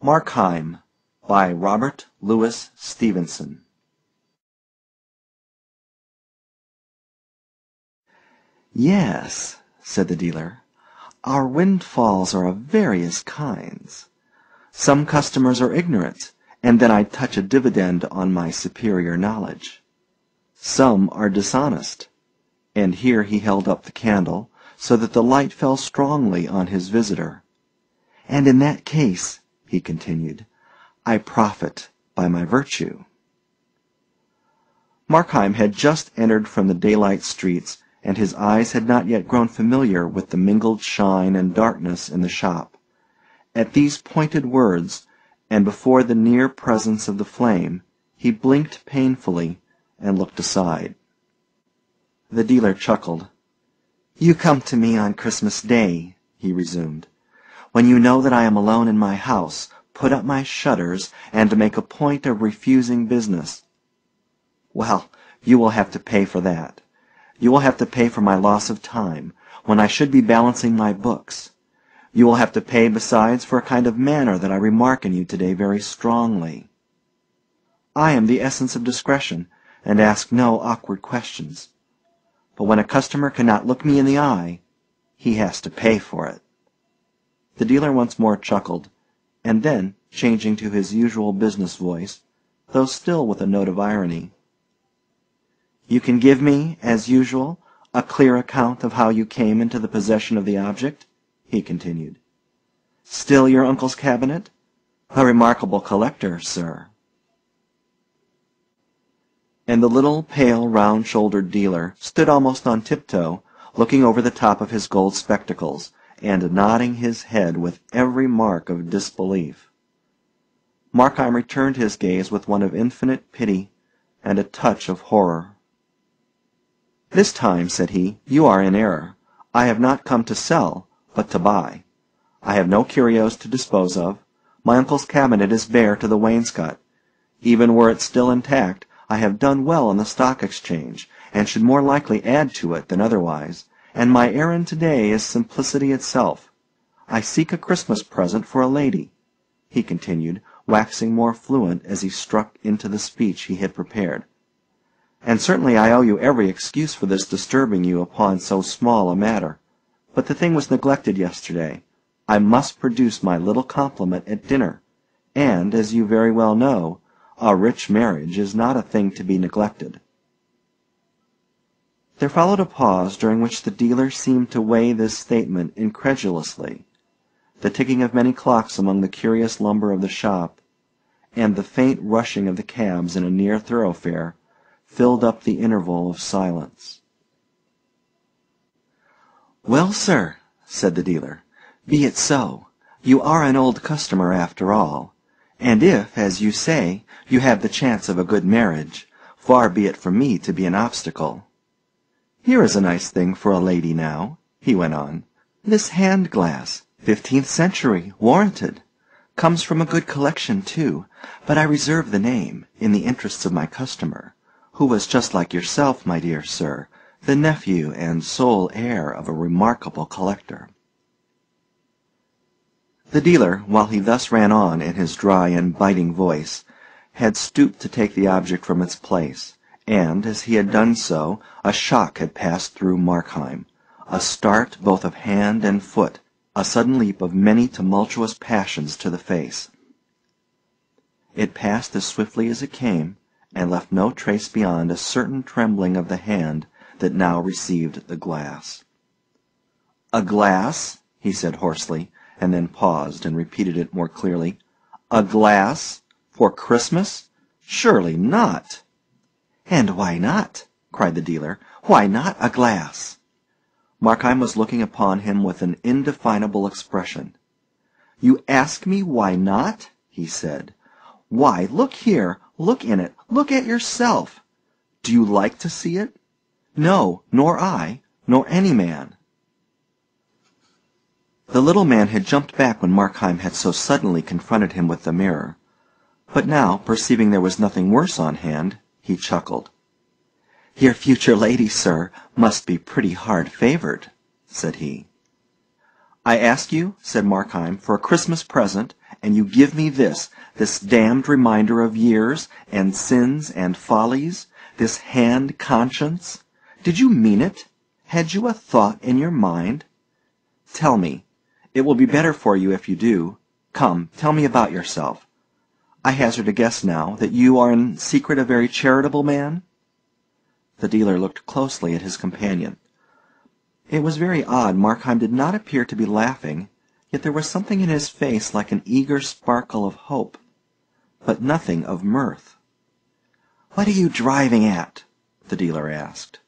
Markheim by Robert Louis Stevenson. "Yes," said the dealer, "our windfalls are of various kinds. Some customers are ignorant, and then I touch a dividend on my superior knowledge. Some are dishonest," and here he held up the candle so that the light fell strongly on his visitor. "And in that case," he continued, "I profit by my virtue." Markheim had just entered from the daylight streets, and his eyes had not yet grown familiar with the mingled shine and darkness in the shop. At these pointed words, and before the near presence of the flame, he blinked painfully and looked aside. The dealer chuckled. "You come to me on Christmas Day," he resumed, "when you know that I am alone in my house, put up my shutters, and make a point of refusing business. Well, you will have to pay for that. You will have to pay for my loss of time, when I should be balancing my books. You will have to pay besides for a kind of manner that I remark in you today very strongly. I am the essence of discretion, and ask no awkward questions. But when a customer cannot look me in the eye, he has to pay for it." The dealer once more chuckled, and then, changing to his usual business voice, though still with a note of irony, "You can give me, as usual, a clear account of how you came into the possession of the object?" he continued. "Still your uncle's cabinet? A remarkable collector, sir." And the little, pale, round-shouldered dealer stood almost on tiptoe, looking over the top of his gold spectacles, and nodding his head with every mark of disbelief. Markheim returned his gaze with one of infinite pity and a touch of horror. "This time," said he, "you are in error. I have not come to sell, but to buy. I have no curios to dispose of. My uncle's cabinet is bare to the wainscot. Even were it still intact, I have done well on the stock exchange, and should more likely add to it than otherwise, and my errand today is simplicity itself. I seek a Christmas present for a lady," he continued, waxing more fluent as he struck into the speech he had prepared. "And certainly I owe you every excuse for this disturbing you upon so small a matter. But the thing was neglected yesterday. I must produce my little compliment at dinner, and, as you very well know, a rich marriage is not a thing to be neglected." There followed a pause during which the dealer seemed to weigh this statement incredulously. The ticking of many clocks among the curious lumber of the shop, and the faint rushing of the cabs in a near thoroughfare, filled up the interval of silence. "Well, sir," said the dealer, "be it so. You are an old customer after all. And if, as you say, you have the chance of a good marriage, far be it from me to be an obstacle. Here is a nice thing for a lady now," he went on. "This hand-glass, 15th century, warranted. Comes from a good collection, too, but I reserve the name, in the interests of my customer, who was just like yourself, my dear sir, the nephew and sole heir of a remarkable collector." The dealer, while he thus ran on in his dry and biting voice, had stooped to take the object from its place, and, as he had done so, a shock had passed through Markheim, a start both of hand and foot, a sudden leap of many tumultuous passions to the face. It passed as swiftly as it came, and left no trace beyond a certain trembling of the hand that now received the glass. "A glass?" he said hoarsely, and then paused and repeated it more clearly. "A glass? For Christmas? Surely not!" "And why not?" cried the dealer. "Why not a glass?" Markheim was looking upon him with an indefinable expression. "You ask me why not?" he said. "Why, look here, look in it, look at yourself. Do you like to see it? No, nor I, nor any man." The little man had jumped back when Markheim had so suddenly confronted him with the mirror. But now, perceiving there was nothing worse on hand, he chuckled. "Your future lady, sir, must be pretty hard-favored," said he. "I ask you," said Markheim, "for a Christmas present, and you give me this damned reminder of years, and sins, and follies, this hand conscience? Did you mean it? Had you a thought in your mind? Tell me. It will be better for you if you do. Come, tell me about yourself. I hazard a guess now that you are in secret a very charitable man?" The dealer looked closely at his companion. It was very odd. Markheim did not appear to be laughing, yet there was something in his face like an eager sparkle of hope, but nothing of mirth. "What are you driving at?" the dealer asked.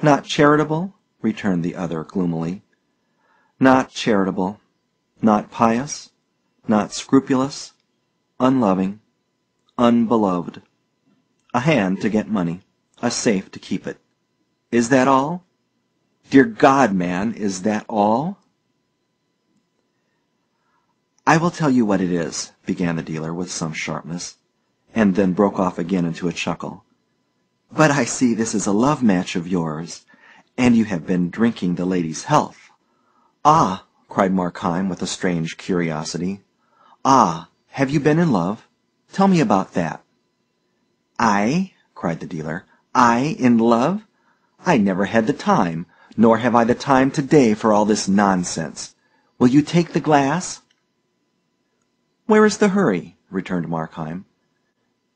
"Not charitable?" returned the other gloomily. "Not charitable, not pious, not scrupulous, unloving, unbeloved. A hand to get money, a safe to keep it. Is that all? Dear God, man, is that all?" "I will tell you what it is," began the dealer with some sharpness, and then broke off again into a chuckle. "But I see this is a love match of yours, and you have been drinking the lady's health." "Ah!" cried Markheim with a strange curiosity. "Ah! Have you been in love? Tell me about that." "I?" cried the dealer. "I in love? I never had the time, nor have I the time today for all this nonsense. Will you take the glass?" "Where is the hurry?" returned Markheim.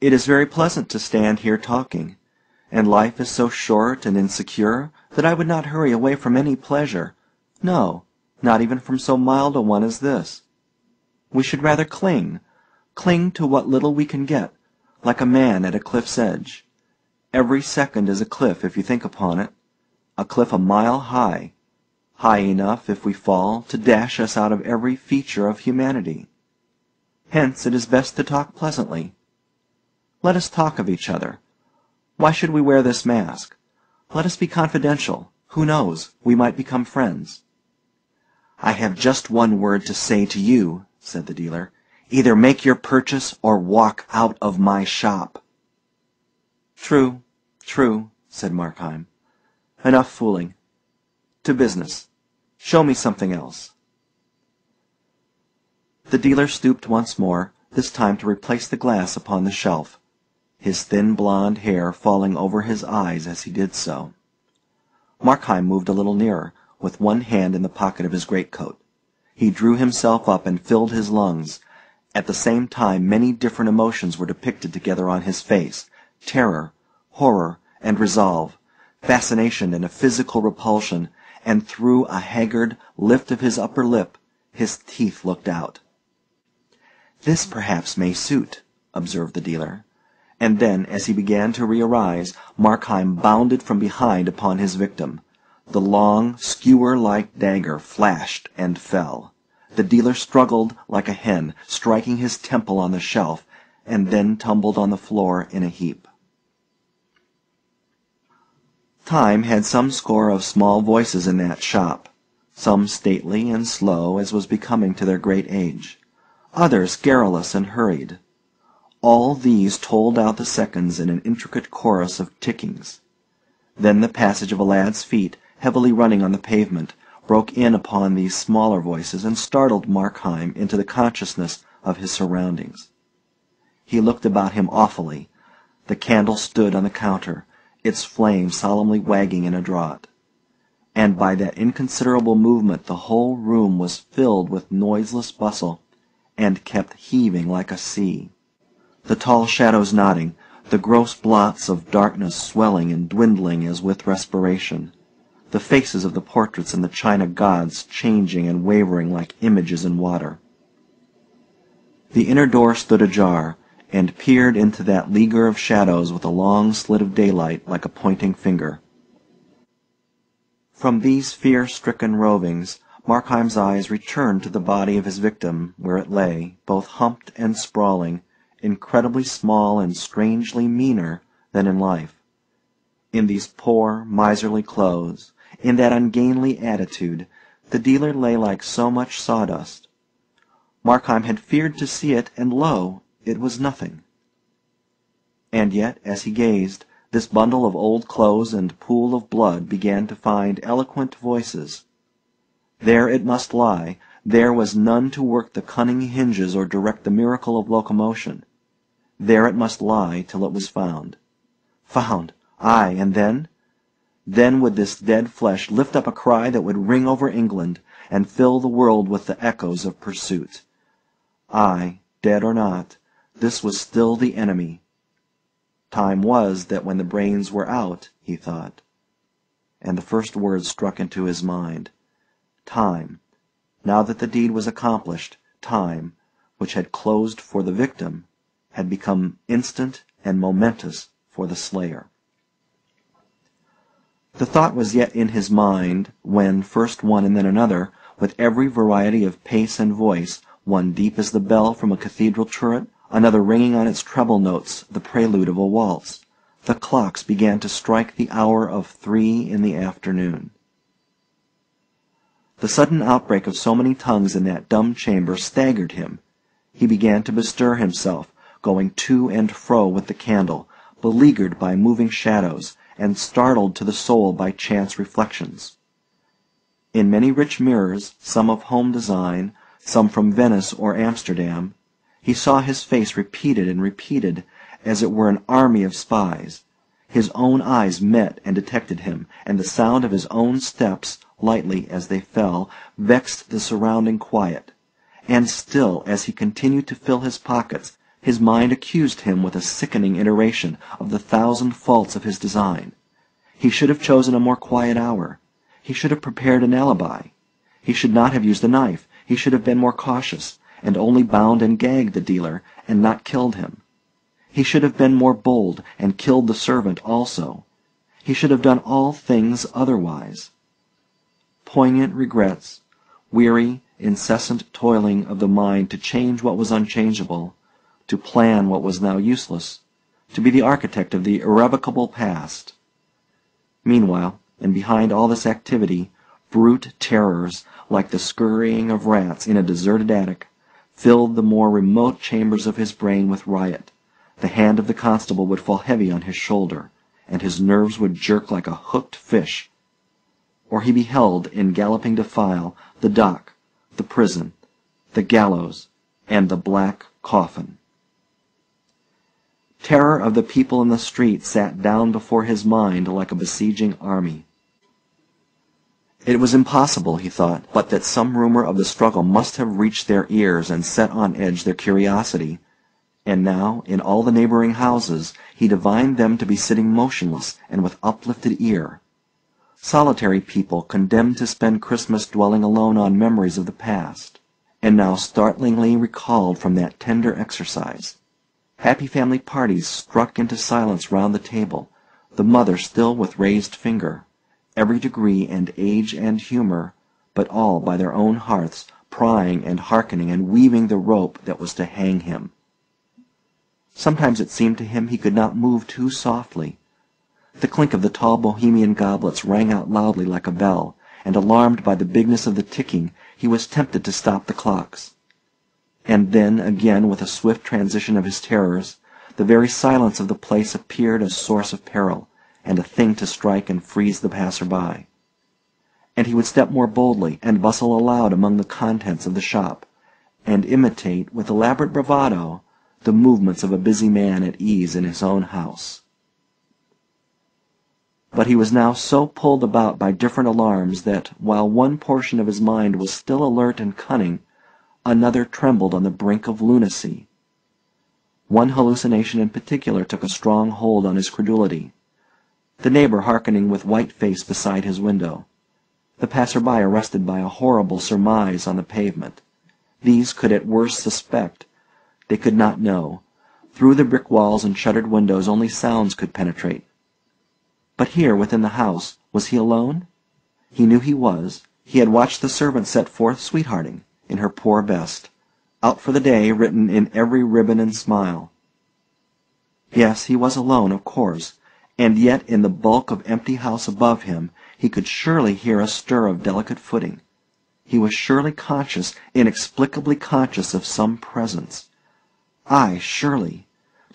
"It is very pleasant to stand here talking, and life is so short and insecure that I would not hurry away from any pleasure, no, not even from so mild a one as this. We should rather cling to what little we can get, like a man at a cliff's edge. Every second is a cliff if you think upon it, a cliff a mile high, high enough, if we fall, to dash us out of every feature of humanity. Hence it is best to talk pleasantly. Let us talk of each other. Why should we wear this mask? Let us be confidential. Who knows? We might become friends." "I have just one word to say to you," said the dealer. "Either make your purchase or walk out of my shop." "True, true," said Markheim. "Enough fooling. To business. Show me something else." The dealer stooped once more, this time to replace the glass upon the shelf, his thin blond hair falling over his eyes as he did so. Markheim moved a little nearer, with one hand in the pocket of his greatcoat. He drew himself up and filled his lungs. At the same time many different emotions were depicted together on his face: terror, horror, and resolve, fascination and a physical repulsion, and through a haggard lift of his upper lip his teeth looked out. "This perhaps may suit," observed the dealer. And then, as he began to re-arise, Markheim bounded from behind upon his victim. The long, skewer-like dagger flashed and fell. The dealer struggled like a hen, striking his temple on the shelf, and then tumbled on the floor in a heap. Time had some score of small voices in that shop, some stately and slow as was becoming to their great age, others garrulous and hurried. All these told out the seconds in an intricate chorus of tickings. Then the passage of a lad's feet, heavily running on the pavement, broke in upon these smaller voices and startled Markheim into the consciousness of his surroundings. He looked about him awfully. The candle stood on the counter, its flame solemnly wagging in a draught, and by that inconsiderable movement the whole room was filled with noiseless bustle, and kept heaving like a sea. The tall shadows nodding, the gross blots of darkness swelling and dwindling as with respiration, the faces of the portraits and the china gods changing and wavering like images in water. The inner door stood ajar, and peered into that leaguer of shadows with a long slit of daylight like a pointing finger. From these fear-stricken rovings, Markheim's eyes returned to the body of his victim, where it lay, both humped and sprawling, incredibly small and strangely meaner than in life. In these poor, miserly clothes, in that ungainly attitude, the dealer lay like so much sawdust. Markheim had feared to see it, and lo, it was nothing. And yet, as he gazed, this bundle of old clothes and pool of blood began to find eloquent voices. There it must lie, There was none to work the cunning hinges or direct the miracle of locomotion. There it must lie till it was found. Found! Aye, and then? Then would this dead flesh lift up a cry that would ring over England, and fill the world with the echoes of pursuit. Aye, dead or not, this was still the enemy. Time was that when the brains were out, he thought. And the first words struck into his mind. Time. Now that the deed was accomplished, time, which had closed for the victim, had become instant and momentous for the slayer. The thought was yet in his mind when, first one and then another, with every variety of pace and voice, one deep as the bell from a cathedral turret, another ringing on its treble notes the prelude of a waltz, the clocks began to strike the hour of 3 in the afternoon. The sudden outbreak of so many tongues in that dumb chamber staggered him. He began to bestir himself, going to and fro with the candle, beleaguered by moving shadows, and startled to the soul by chance reflections. In many rich mirrors, some of home design, some from Venice or Amsterdam, he saw his face repeated and repeated, as it were an army of spies. His own eyes met and detected him, and the sound of his own steps, lightly as they fell, vexed the surrounding quiet. And still, as he continued to fill his pockets, his mind accused him with a sickening iteration of the thousand faults of his design. He should have chosen a more quiet hour. He should have prepared an alibi. He should not have used a knife. He should have been more cautious, and only bound and gagged the dealer, and not killed him. He should have been more bold, and killed the servant also. He should have done all things otherwise. Poignant regrets, weary, incessant toiling of the mind to change what was unchangeable, to plan what was now useless, to be the architect of the irrevocable past. Meanwhile, and behind all this activity, brute terrors, like the scurrying of rats in a deserted attic, filled the more remote chambers of his brain with riot. The hand of the constable would fall heavy on his shoulder, and his nerves would jerk like a hooked fish. Or he beheld, in galloping defile, the dock, the prison, the gallows, and the black coffin. Terror of the people in the street sat down before his mind like a besieging army. It was impossible, he thought, but that some rumor of the struggle must have reached their ears and set on edge their curiosity. And now, in all the neighboring houses, he divined them to be sitting motionless and with uplifted ear. Solitary people condemned to spend Christmas dwelling alone on memories of the past, and now startlingly recalled from that tender exercise. Happy family parties struck into silence round the table, the mother still with raised finger, every degree and age and humor, but all by their own hearths, prying and hearkening and weaving the rope that was to hang him. Sometimes it seemed to him he could not move too softly. The clink of the tall Bohemian goblets rang out loudly like a bell, and alarmed by the bigness of the ticking, he was tempted to stop the clocks. And then, again, with a swift transition of his terrors, the very silence of the place appeared a source of peril, and a thing to strike and freeze the passer-by. And he would step more boldly, and bustle aloud among the contents of the shop, and imitate, with elaborate bravado, the movements of a busy man at ease in his own house. But he was now so pulled about by different alarms that, while one portion of his mind was still alert and cunning, another trembled on the brink of lunacy. One hallucination in particular took a strong hold on his credulity. The neighbor hearkening with white face beside his window. The passer-by arrested by a horrible surmise on the pavement. These could at worst suspect. They could not know. Through the brick walls and shuttered windows only sounds could penetrate. But here, within the house, was he alone? He knew he was. He had watched the servant set forth sweethearting, in her poor best, out for the day written in every ribbon and smile. Yes, he was alone, of course, and yet in the bulk of empty house above him he could surely hear a stir of delicate footing. He was surely conscious, inexplicably conscious of some presence. Aye, surely.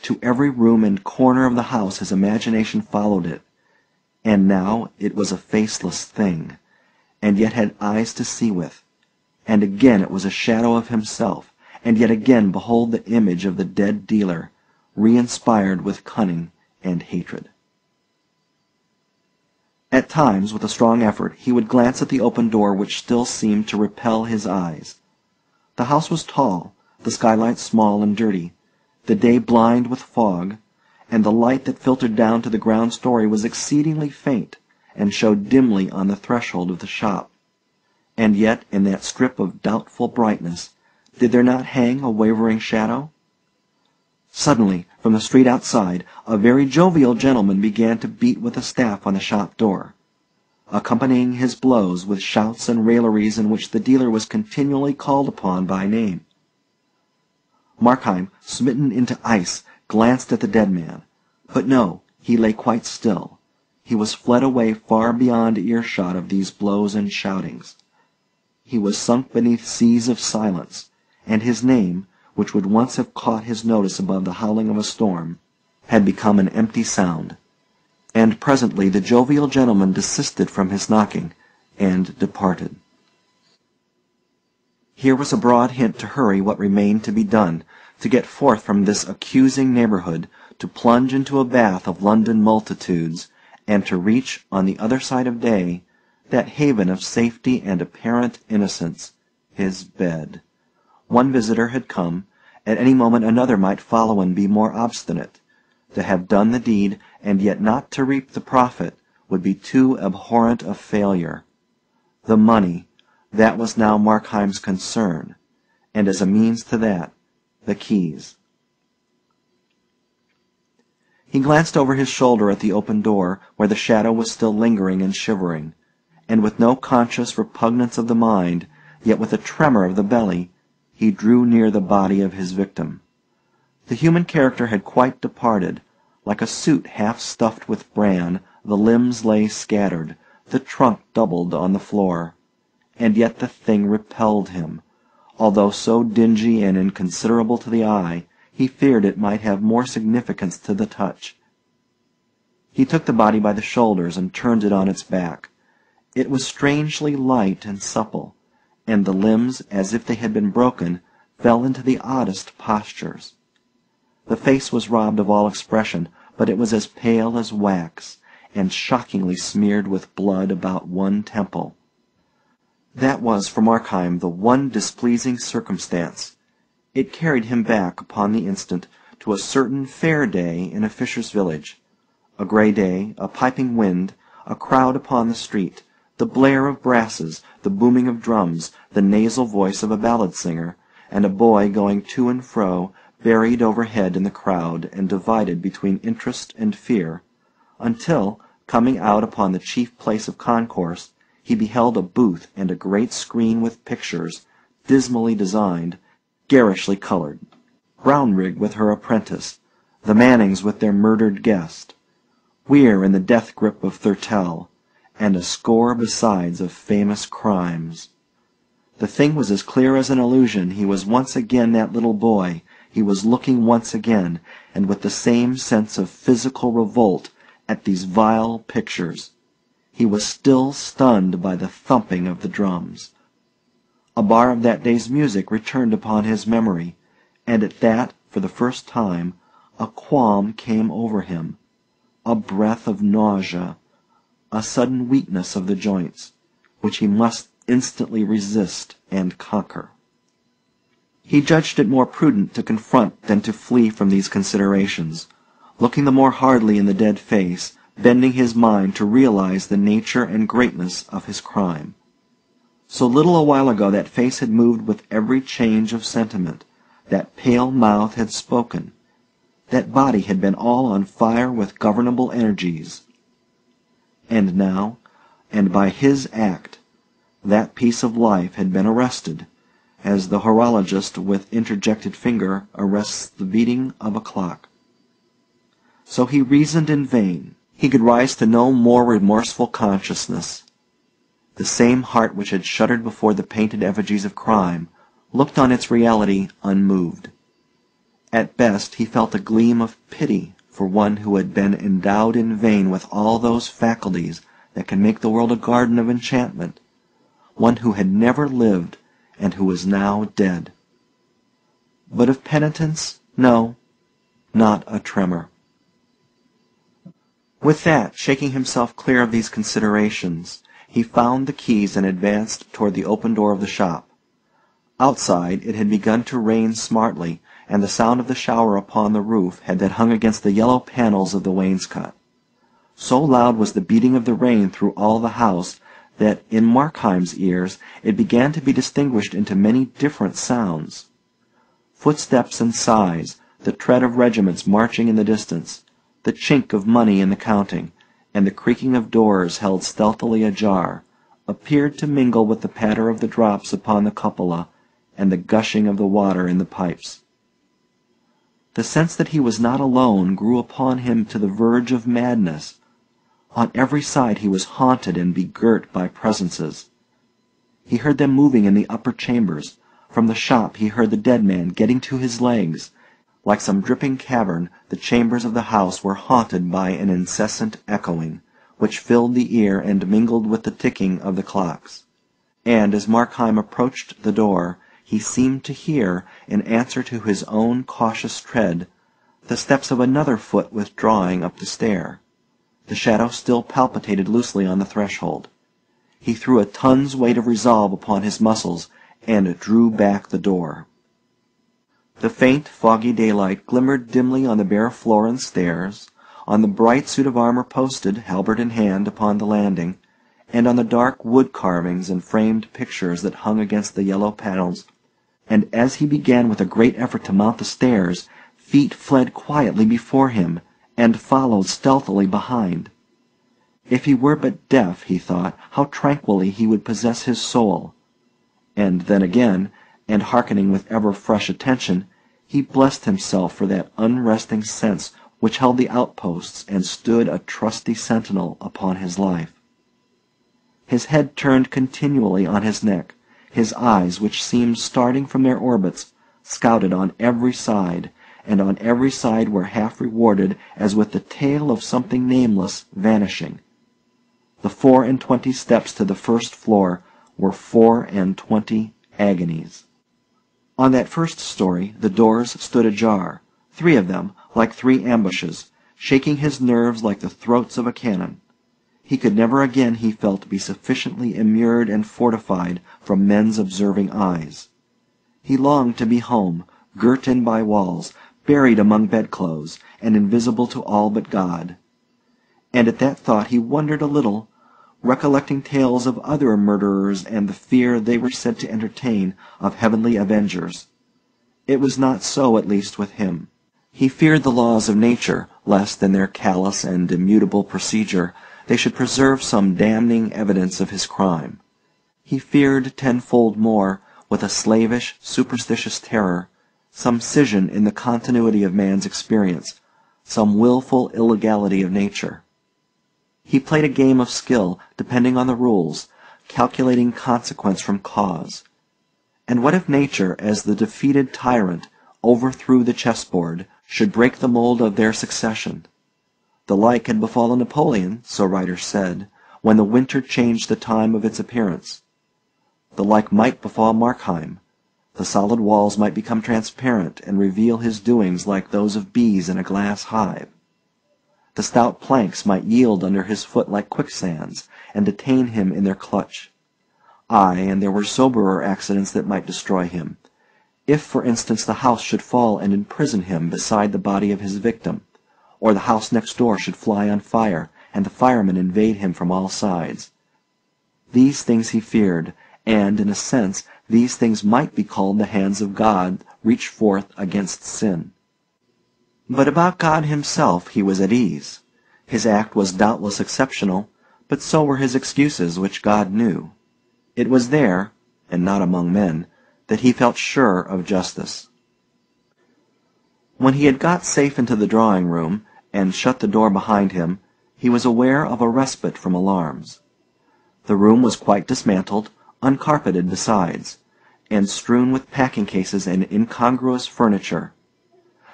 To every room and corner of the house his imagination followed it. And now it was a faceless thing, and yet had eyes to see with, and again it was a shadow of himself, and yet again behold the image of the dead dealer, re-inspired with cunning and hatred. At times, with a strong effort, he would glance at the open door which still seemed to repel his eyes. The house was tall, the skylight small and dirty, the day blind with fog, and the light that filtered down to the ground story was exceedingly faint, and showed dimly on the threshold of the shop. And yet, in that strip of doubtful brightness, did there not hang a wavering shadow? Suddenly, from the street outside, a very jovial gentleman began to beat with a staff on the shop door, accompanying his blows with shouts and railleries in which the dealer was continually called upon by name. Markheim, smitten into ice, glanced at the dead man. But no, he lay quite still. He was fled away far beyond earshot of these blows and shoutings. He was sunk beneath seas of silence, and his name, which would once have caught his notice above the howling of a storm, had become an empty sound. And presently the jovial gentleman desisted from his knocking, and departed. Here was a broad hint to hurry what remained to be done, to get forth from this accusing neighborhood, to plunge into a bath of London multitudes, and to reach, on the other side of day, that haven of safety and apparent innocence, his bed. One visitor had come, at any moment another might follow and be more obstinate. To have done the deed, and yet not to reap the profit, would be too abhorrent a failure. The money, that was now Markheim's concern, and as a means to that, the keys. He glanced over his shoulder at the open door, where the shadow was still lingering and shivering, and with no conscious repugnance of the mind, yet with a tremor of the belly, he drew near the body of his victim. The human character had quite departed. Like a suit half stuffed with bran, the limbs lay scattered, the trunk doubled on the floor. And yet the thing repelled him. Although so dingy and inconsiderable to the eye, he feared it might have more significance to the touch. He took the body by the shoulders and turned it on its back. It was strangely light and supple, and the limbs, as if they had been broken, fell into the oddest postures. The face was robbed of all expression, but it was as pale as wax, and shockingly smeared with blood about one temple. That was for Markheim the one displeasing circumstance. It carried him back upon the instant to a certain fair day in a fisher's village. A grey day, a piping wind, a crowd upon the street, the blare of brasses, the booming of drums, the nasal voice of a ballad singer, and a boy going to and fro, buried overhead in the crowd and divided between interest and fear, until, coming out upon the chief place of concourse, he beheld a booth and a great screen with pictures, dismally designed, garishly colored. Brownrigg with her apprentice, the Mannings with their murdered guest, Weir in the death grip of Thurtell, and a score besides of famous crimes. The thing was as clear as an illusion. He was once again that little boy. He was looking once again, and with the same sense of physical revolt, at these vile pictures. He was still stunned by the thumping of the drums. A bar of that day's music returned upon his memory, and at that, for the first time, a qualm came over him, a breath of nausea, a sudden weakness of the joints, which he must instantly resist and conquer. He judged it more prudent to confront than to flee from these considerations, looking the more hardly in the dead face, bending his mind to realize the nature and greatness of his crime. So little a while ago that face had moved with every change of sentiment, that pale mouth had spoken, that body had been all on fire with governable energies. And now, and by his act, that piece of life had been arrested, as the horologist with interjected finger arrests the beating of a clock. So he reasoned in vain. He could rise to no more remorseful consciousness. The same heart which had shuddered before the painted effigies of crime looked on its reality unmoved. At best he felt a gleam of pity for one who had been endowed in vain with all those faculties that can make the world a garden of enchantment, one who had never lived and who was now dead. But of penitence, no, not a tremor. With that, shaking himself clear of these considerations, he found the keys and advanced toward the open door of the shop. Outside it had begun to rain smartly, and the sound of the shower upon the roof had hung against the yellow panels of the wainscot. So loud was the beating of the rain through all the house that in Markheim's ears it began to be distinguished into many different sounds. Footsteps and sighs, the tread of regiments marching in the distance, the chink of money in the counting, and the creaking of doors held stealthily ajar, appeared to mingle with the patter of the drops upon the cupola and the gushing of the water in the pipes. The sense that he was not alone grew upon him to the verge of madness. On every side he was haunted and begirt by presences. He heard them moving in the upper chambers. From the shop he heard the dead man getting to his legs. Like some dripping cavern, the chambers of the house were haunted by an incessant echoing, which filled the ear and mingled with the ticking of the clocks. And as Markheim approached the door, he seemed to hear, in answer to his own cautious tread, the steps of another foot withdrawing up the stair. The shadow still palpitated loosely on the threshold. He threw a ton's weight of resolve upon his muscles, and drew back the door. The faint, foggy daylight glimmered dimly on the bare floor and stairs, on the bright suit of armor posted, halberd in hand, upon the landing, and on the dark wood carvings and framed pictures that hung against the yellow panels, and as he began with a great effort to mount the stairs, feet fled quietly before him, and followed stealthily behind. If he were but deaf, he thought, how tranquilly he would possess his soul. And then again, and hearkening with ever fresh attention, he blessed himself for that unresting sense which held the outposts and stood a trusty sentinel upon his life. His head turned continually on his neck, his eyes, which seemed starting from their orbits, scouted on every side, and on every side were half rewarded as with the tail of something nameless vanishing. The 24 steps to the first floor were 24 agonies. On that first story the doors stood ajar, 3 of them, like 3 ambushes, shaking his nerves like the throats of a cannon. He could never again, he felt, be sufficiently immured and fortified from men's observing eyes. He longed to be home, girt in by walls, buried among bedclothes, and invisible to all but God. And at that thought he wondered a little, recollecting tales of other murderers and the fear they were said to entertain of heavenly avengers. It was not so, at least, with him. He feared the laws of nature, lest in their callous and immutable procedure they should preserve some damning evidence of his crime. He feared tenfold more, with a slavish, superstitious terror, some scission in the continuity of man's experience, some wilful illegality of nature. He played a game of skill, depending on the rules, calculating consequence from cause. And what if nature, as the defeated tyrant, overthrew the chessboard, should break the mold of their succession? The like had befallen Napoleon, so writers said, when the winter changed the time of its appearance. The like might befall Markheim. The solid walls might become transparent and reveal his doings like those of bees in a glass hive. The stout planks might yield under his foot like quicksands, and detain him in their clutch. Ay, and there were soberer accidents that might destroy him. If, for instance, the house should fall and imprison him beside the body of his victim, or the house next door should fly on fire, and the firemen invade him from all sides. These things he feared, and, in a sense, these things might be called the hands of God reached forth against sin. But about God himself he was at ease. His act was doubtless exceptional, but so were his excuses, which God knew. It was there, and not among men, that he felt sure of justice. When he had got safe into the drawing-room, and shut the door behind him, he was aware of a respite from alarms. The room was quite dismantled, uncarpeted besides, and strewn with packing-cases and incongruous furniture.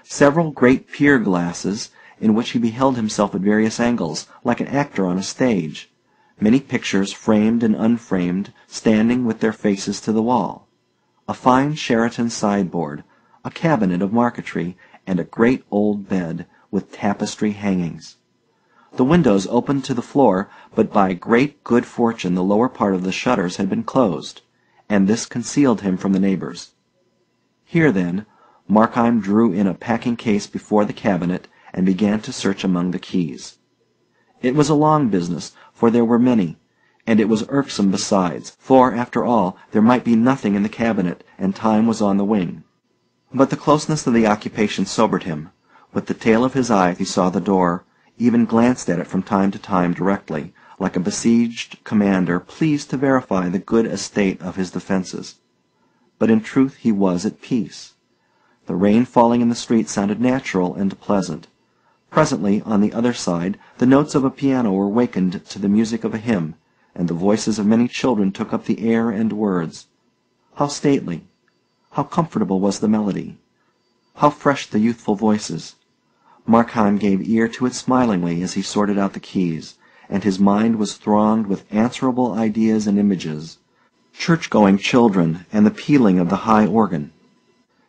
Several great pier-glasses, in which he beheld himself at various angles, like an actor on a stage. Many pictures, framed and unframed, standing with their faces to the wall. a fine Sheraton sideboard, a cabinet of marquetry, and a great old bed, with tapestry hangings. The windows opened to the floor, but by great good fortune the lower part of the shutters had been closed, and this concealed him from the neighbors. Here, then, Markheim drew in a packing-case before the cabinet, and began to search among the keys. It was a long business, for there were many, and it was irksome besides, for, after all, there might be nothing in the cabinet, and time was on the wing. But the closeness of the occupation sobered him. With the tail of his eye he saw the door, even glanced at it from time to time directly, like a besieged commander pleased to verify the good estate of his defences. But in truth he was at peace. The rain falling in the street sounded natural and pleasant. Presently, on the other side, the notes of a piano were wakened to the music of a hymn, and the voices of many children took up the air and words. How stately, how comfortable was the melody! How fresh the youthful voices! Markheim gave ear to it smilingly as he sorted out the keys, and his mind was thronged with answerable ideas and images. Church-going children and the pealing of the high organ.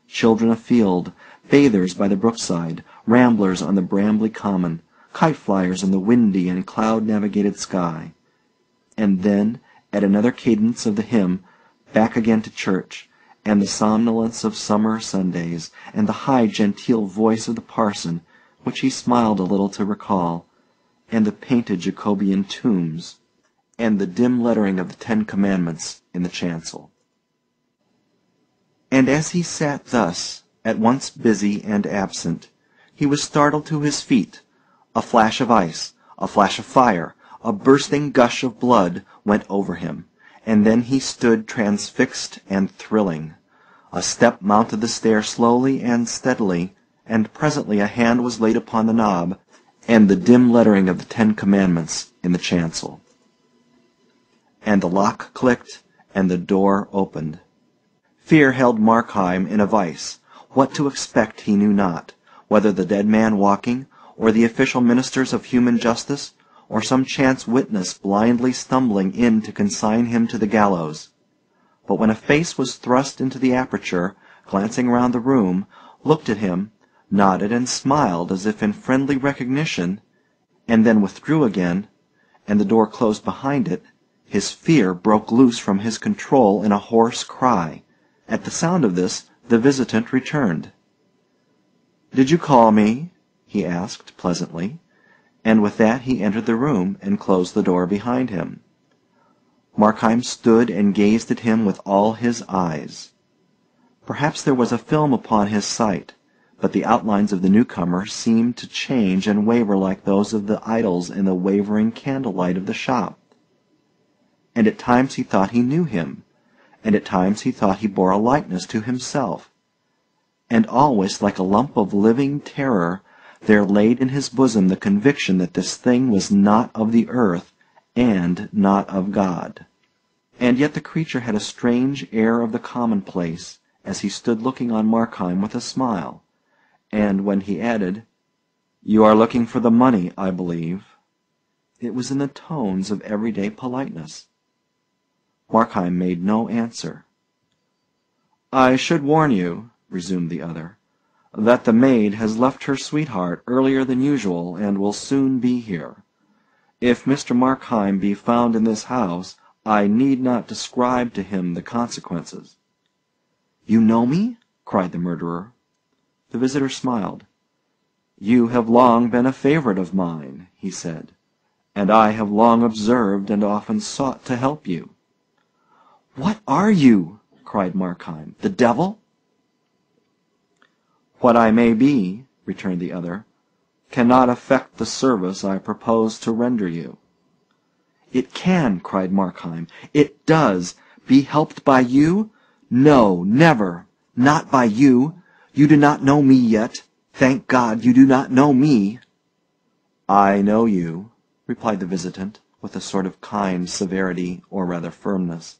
Children afield, bathers by the brookside, ramblers on the brambly common, kite-flyers in the windy and cloud-navigated sky. And then, at another cadence of the hymn, back again to church, and the somnolence of summer Sundays, and the high genteel voice of the parson, which he smiled a little to recall, and the painted Jacobean tombs, and the dim lettering of the 10 Commandments in the chancel. And as he sat thus, at once busy and absent, he was startled to his feet. A flash of ice, a flash of fire, a bursting gush of blood went over him, and then he stood transfixed and thrilling. A step mounted the stair slowly and steadily, and presently a hand was laid upon the knob, and the dim lettering of the 10 Commandments in the chancel. And the lock clicked, and the door opened. Fear held Markheim in a vice. What to expect he knew not, whether the dead man walking, or the official ministers of human justice, or some chance witness blindly stumbling in to consign him to the gallows. But when a face was thrust into the aperture, glancing round the room, looked at him, nodded and smiled as if in friendly recognition, and then withdrew again, and the door closed behind it, his fear broke loose from his control in a hoarse cry. At the sound of this, the visitant returned. "Did you call me?" he asked pleasantly, and with that he entered the room and closed the door behind him. Markheim stood and gazed at him with all his eyes. Perhaps there was a film upon his sight, but the outlines of the newcomer seemed to change and waver like those of the idols in the wavering candlelight of the shop. And at times he thought he knew him, and at times he thought he bore a likeness to himself. And always, like a lump of living terror, there laid in his bosom the conviction that this thing was not of the earth, and not of God. And yet the creature had a strange air of the commonplace, as he stood looking on Markheim with a smile, and when he added, "You are looking for the money, I believe," it was in the tones of everyday politeness. Markheim made no answer. "I should warn you," resumed the other, "that the maid has left her sweetheart earlier than usual, and will soon be here. If Mr. Markheim be found in this house, I need not describe to him the consequences." "You know me?" cried the murderer. The visitor smiled. "You have long been a favorite of mine," he said, "and I have long observed and often sought to help you." "What are you?" cried Markheim. "The devil?" "What I may be," returned the other, "cannot affect the service I propose to render you." "It can," cried Markheim. "It does. Be helped by you? No, never. Not by you. You do not know me yet. Thank God, you do not know me." "I know you," replied the visitant, with a sort of kind severity, or rather firmness.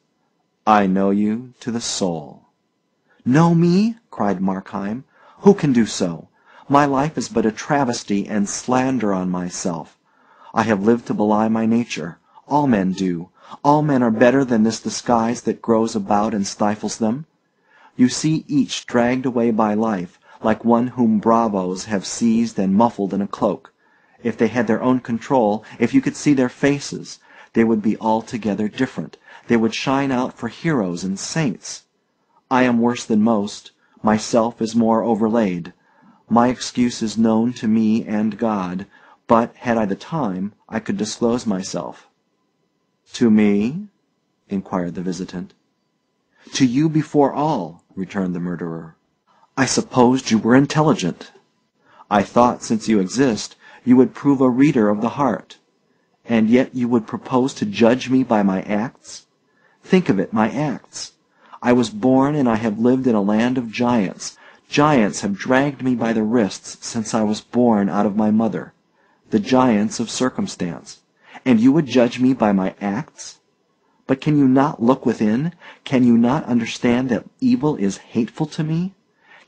"I know you to the soul." "Know me?" cried Markheim. "Who can do so? My life is but a travesty and slander on myself. I have lived to belie my nature. All men do. All men are better than this disguise that grows about and stifles them. You see each dragged away by life, like one whom bravos have seized and muffled in a cloak. If they had their own control, if you could see their faces, they would be altogether different. They would shine out for heroes and saints. I am worse than most. Myself is more overlaid. My excuse is known to me and God, but had I the time, I could disclose myself. To me? Inquired the visitant. To you before all, returned the murderer. I supposed you were intelligent. I thought, since you exist, you would prove a reader of the heart. And yet you would propose to judge me by my acts? Think of it, my acts. I was born and I have lived in a land of giants. Giants have dragged me by the wrists since I was born out of my mother. The giants of circumstance. And you would judge me by my acts? But can you not look within? Can you not understand that evil is hateful to me?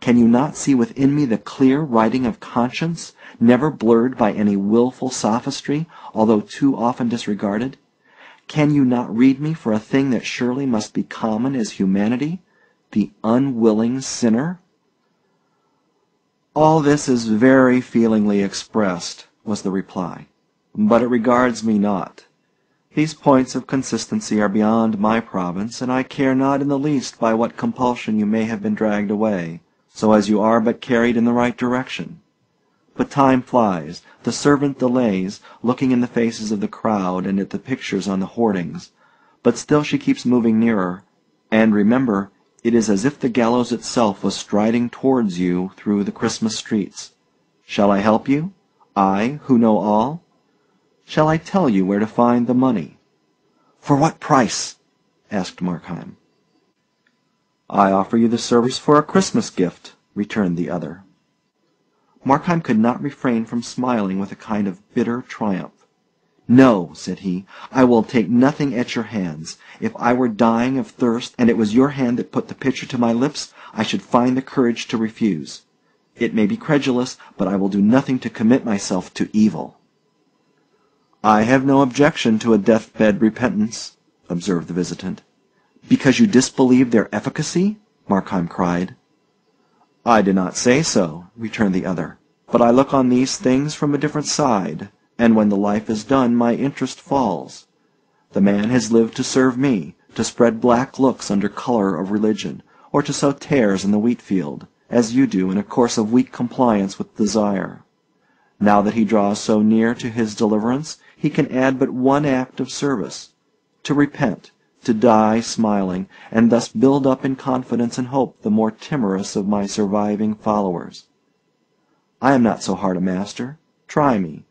Can you not see within me the clear writing of conscience, never blurred by any willful sophistry, although too often disregarded? Can you not read me for a thing that surely must be common as humanity, the unwilling sinner? All this is very feelingly expressed, was the reply, but it regards me not. These points of consistency are beyond my province, and I care not in the least by what compulsion you may have been dragged away, so as you are but carried in the right direction. But time flies, the servant delays, looking in the faces of the crowd and at the pictures on the hoardings, but still she keeps moving nearer, and remember, it is as if the gallows itself was striding towards you through the Christmas streets. Shall I help you? I, who know all? Shall I tell you where to find the money? For what price? Asked Markheim. I offer you the service for a Christmas gift, returned the other. Markheim could not refrain from smiling with a kind of bitter triumph. No, said he, I will take nothing at your hands. If I were dying of thirst, and it was your hand that put the pitcher to my lips, I should find the courage to refuse. It may be credulous, but I will do nothing to commit myself to evil. I have no objection to a deathbed repentance, observed the visitant. Because you disbelieve their efficacy? Markheim cried. I did not say so, returned the other, but I look on these things from a different side, and when the life is done my interest falls. The man has lived to serve me, to spread black looks under color of religion, or to sow tares in the wheat field, as you do in a course of weak compliance with desire. Now that he draws so near to his deliverance, he can add but one act of service, to repent, to die smiling, and thus build up in confidence and hope the more timorous of my surviving followers. I am not so hard a master. Try me.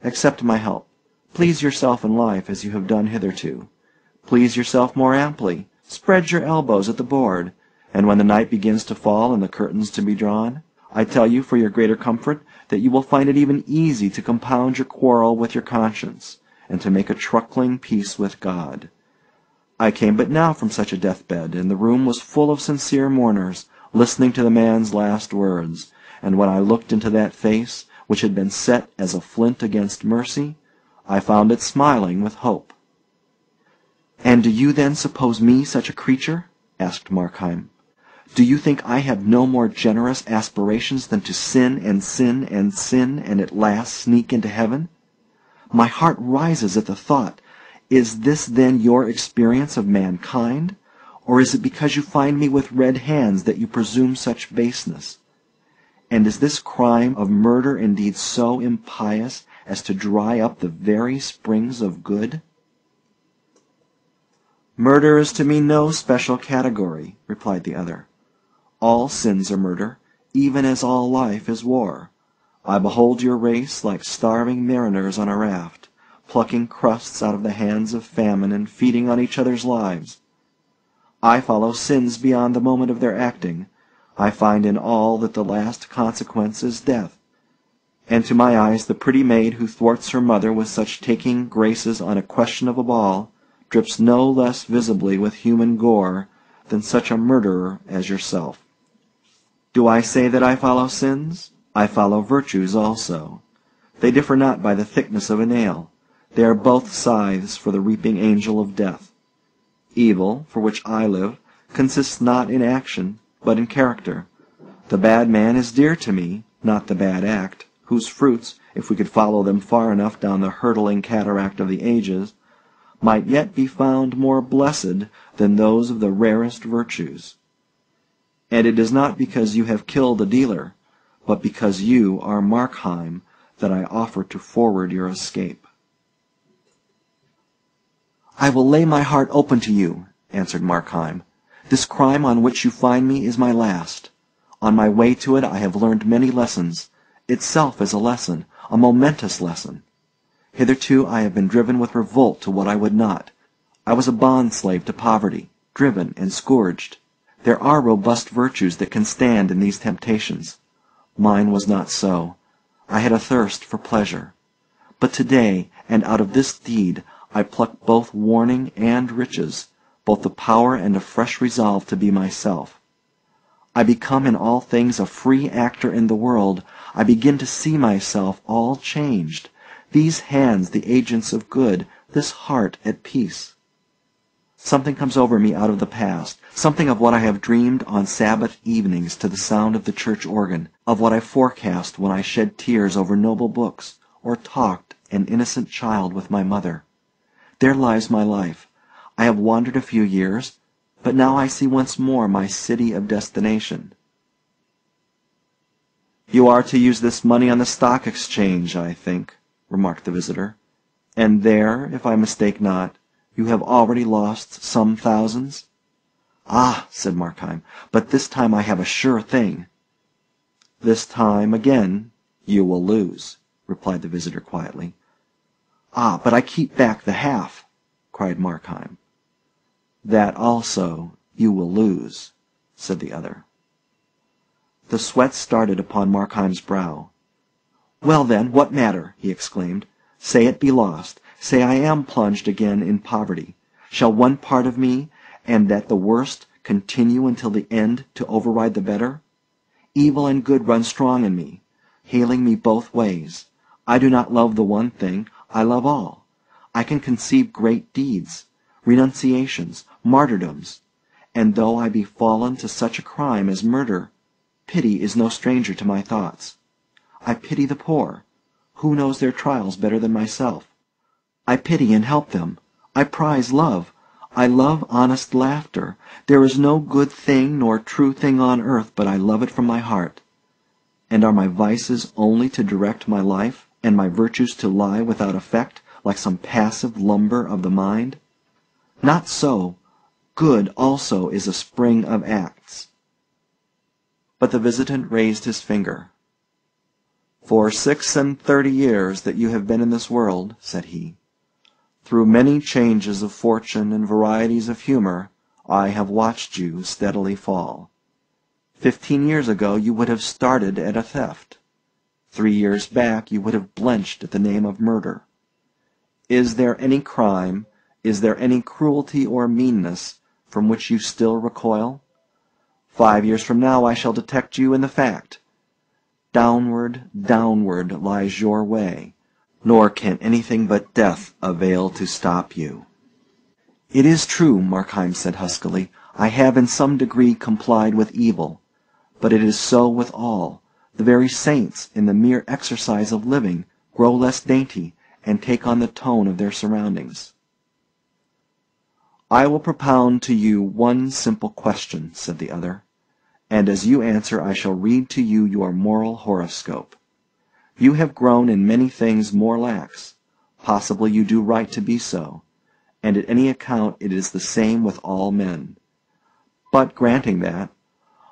Accept my help. Please yourself in life as you have done hitherto. Please yourself more amply. Spread your elbows at the board, and when the night begins to fall and the curtains to be drawn, I tell you for your greater comfort that you will find it even easy to compound your quarrel with your conscience, and to make a truckling peace with God. I came but now from such a deathbed, and the room was full of sincere mourners, listening to the man's last words, and when I looked into that face, which had been set as a flint against mercy, I found it smiling with hope. And do you then suppose me such a creature? Asked Markheim. Do you think I have no more generous aspirations than to sin and sin and sin and at last sneak into heaven? My heart rises at the thought. Is this then your experience of mankind? Or is it because you find me with red hands that you presume such baseness? And is this crime of murder indeed so impious as to dry up the very springs of good? Murder is to me no special category, replied the other. All sins are murder, even as all life is war. I behold your race like starving mariners on a raft, plucking crusts out of the hands of famine and feeding on each other's lives. I follow sins beyond the moment of their acting. I find in all that the last consequence is death. And to my eyes the pretty maid who thwarts her mother with such taking graces on a question of a ball drips no less visibly with human gore than such a murderer as yourself. Do I say that I follow sins? I follow virtues also. They differ not by the thickness of a nail. They are both scythes for the reaping angel of death. Evil, for which I live, consists not in action, but in character. The bad man is dear to me, not the bad act, whose fruits, if we could follow them far enough down the hurtling cataract of the ages, might yet be found more blessed than those of the rarest virtues. And it is not because you have killed a dealer, but because you are Markheim, that I offer to forward your escape." "I will lay my heart open to you," answered Markheim. "This crime on which you find me is my last. On my way to it I have learned many lessons. Itself is a lesson, a momentous lesson. Hitherto I have been driven with revolt to what I would not. I was a bond-slave to poverty, driven and scourged. There are robust virtues that can stand in these temptations. Mine was not so. I had a thirst for pleasure. But today, and out of this deed, I pluck both warning and riches, both the power and a fresh resolve to be myself. I become in all things a free actor in the world. I begin to see myself all changed, these hands the agents of good, this heart at peace. Something comes over me out of the past, something of what I have dreamed on Sabbath evenings to the sound of the church organ, of what I forecast when I shed tears over noble books, or talked, an innocent child, with my mother. There lies my life. I have wandered a few years, but now I see once more my city of destination." "You are to use this money on the stock exchange, I think," remarked the visitor. "And there, if I mistake not, you have already lost some thousands?" "Ah," said Markheim, "but this time I have a sure thing." "This time, again, you will lose," replied the visitor quietly. "Ah, but I keep back the half," cried Markheim. "That also you will lose," said the other. The sweat started upon Markheim's brow. "Well, then, what matter?" he exclaimed. "Say it be lost. Say I am plunged again in poverty. Shall one part of me, and that the worst, continue until the end to override the better? Evil and good run strong in me, hailing me both ways. I do not love the one thing, I love all. I can conceive great deeds, renunciations, martyrdoms, and though I be fallen to such a crime as murder, pity is no stranger to my thoughts. I pity the poor. Who knows their trials better than myself? I pity and help them. I prize love. I love honest laughter. There is no good thing nor true thing on earth but I love it from my heart. And are my vices only to direct my life, and my virtues to lie without effect, like some passive lumber of the mind? Not so. Good also is a spring of acts." But the visitant raised his finger. "For 36 years that you have been in this world," said he, "through many changes of fortune and varieties of humor, I have watched you steadily fall. 15 years ago you would have started at a theft. 3 years back you would have blenched at the name of murder. Is there any crime, is there any cruelty or meanness, from which you still recoil? 5 years from now I shall detect you in the fact. Downward, downward lies your way, nor can anything but death avail to stop you." "It is true," Markheim said huskily, "I have in some degree complied with evil. But it is so with all. The very saints, in the mere exercise of living, grow less dainty, and take on the tone of their surroundings." "I will propound to you one simple question," said the other, "and as you answer I shall read to you your moral horoscope. You have grown in many things more lax. Possibly you do right to be so, and at any account it is the same with all men. But granting that,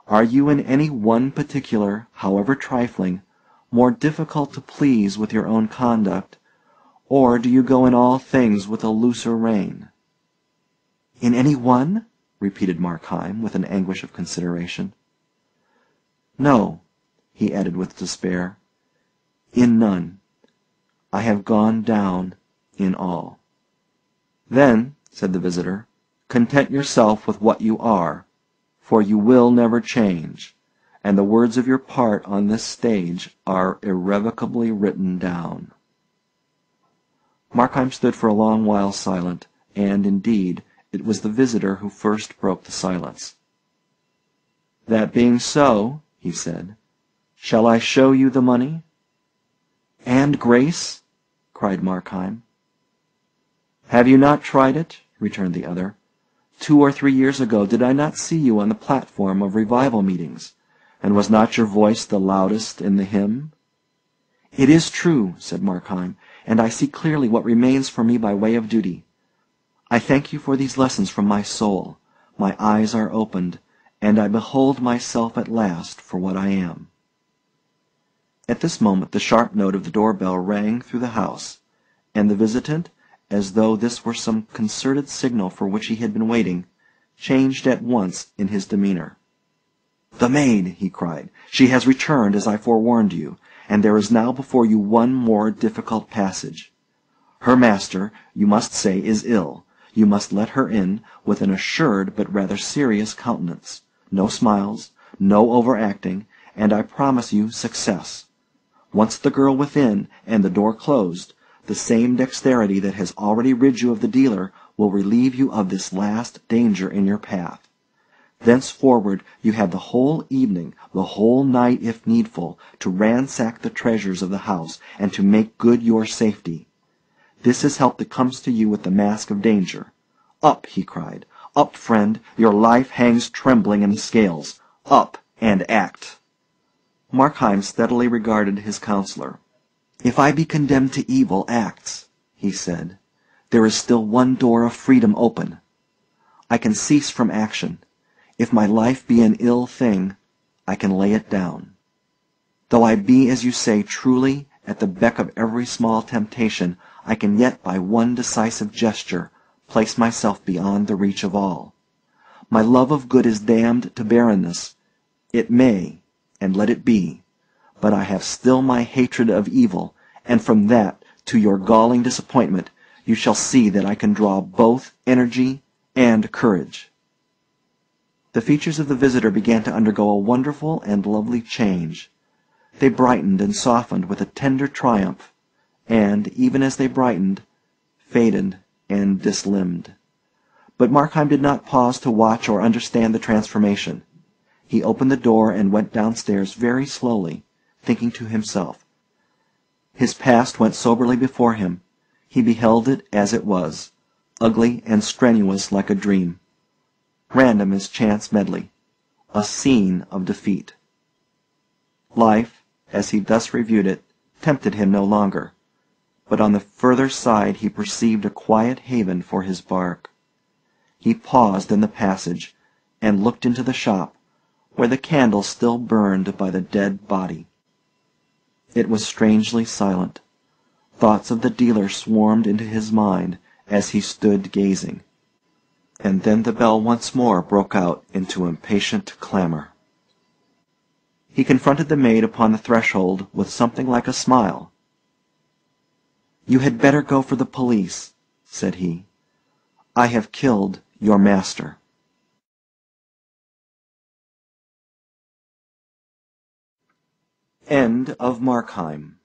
are you in any one particular, however trifling, more difficult to please with your own conduct, or do you go in all things with a looser rein?" "In any one?" repeated Markheim, with an anguish of consideration. "No," he added with despair, "in none. I have gone down in all." "Then," said the visitor, "content yourself with what you are, for you will never change, and the words of your part on this stage are irrevocably written down." Markheim stood for a long while silent, and, indeed, it was the visitor who first broke the silence. "That being so," he said, "shall I show you the money?" "And Grace?" cried Markheim. "Have you not tried it?" returned the other. 2 or 3 years ago did I not see you on the platform of revival meetings, and was not your voice the loudest in the hymn?" "It is true," said Markheim, "and I see clearly what remains for me by way of duty. I thank you for these lessons from my soul. My eyes are opened, and I behold myself at last for what I am." At this moment the sharp note of the door-bell rang through the house, and the visitant, as though this were some concerted signal for which he had been waiting, changed at once in his demeanor. "The maid!" he cried. "She has returned, as I forewarned you, and there is now before you one more difficult passage. Her master, you must say, is ill. You must let her in, with an assured but rather serious countenance. No smiles, no overacting, and I promise you success. Once the girl within, and the door closed, the same dexterity that has already rid you of the dealer will relieve you of this last danger in your path. Thenceforward you have the whole evening, the whole night if needful, to ransack the treasures of the house, and to make good your safety. This is help that comes to you with the mask of danger. Up!" he cried. "Up, friend! Your life hangs trembling in the scales. Up, and act!" Markheim steadily regarded his counsellor. "If I be condemned to evil acts," he said, "there is still one door of freedom open. I can cease from action. If my life be an ill thing, I can lay it down. Though I be, as you say, truly at the beck of every small temptation, I can yet by one decisive gesture place myself beyond the reach of all. My love of good is damned to barrenness. It may, and let it be, but I have still my hatred of evil, and from that, to your galling disappointment, you shall see that I can draw both energy and courage." The features of the visitor began to undergo a wonderful and lovely change. They brightened and softened with a tender triumph, and, even as they brightened, faded and dislimned. But Markheim did not pause to watch or understand the transformation. He opened the door and went downstairs very slowly, thinking to himself. His past went soberly before him. He beheld it as it was, ugly and strenuous like a dream, random as chance medley, a scene of defeat. Life, as he thus reviewed it, tempted him no longer, but on the further side he perceived a quiet haven for his bark. He paused in the passage, and looked into the shop, where the candle still burned by the dead body. It was strangely silent. Thoughts of the dealer swarmed into his mind as he stood gazing. And then the bell once more broke out into impatient clamor. He confronted the maid upon the threshold with something like a smile. "You had better go for the police," said he. "I have killed your master." End of Markheim.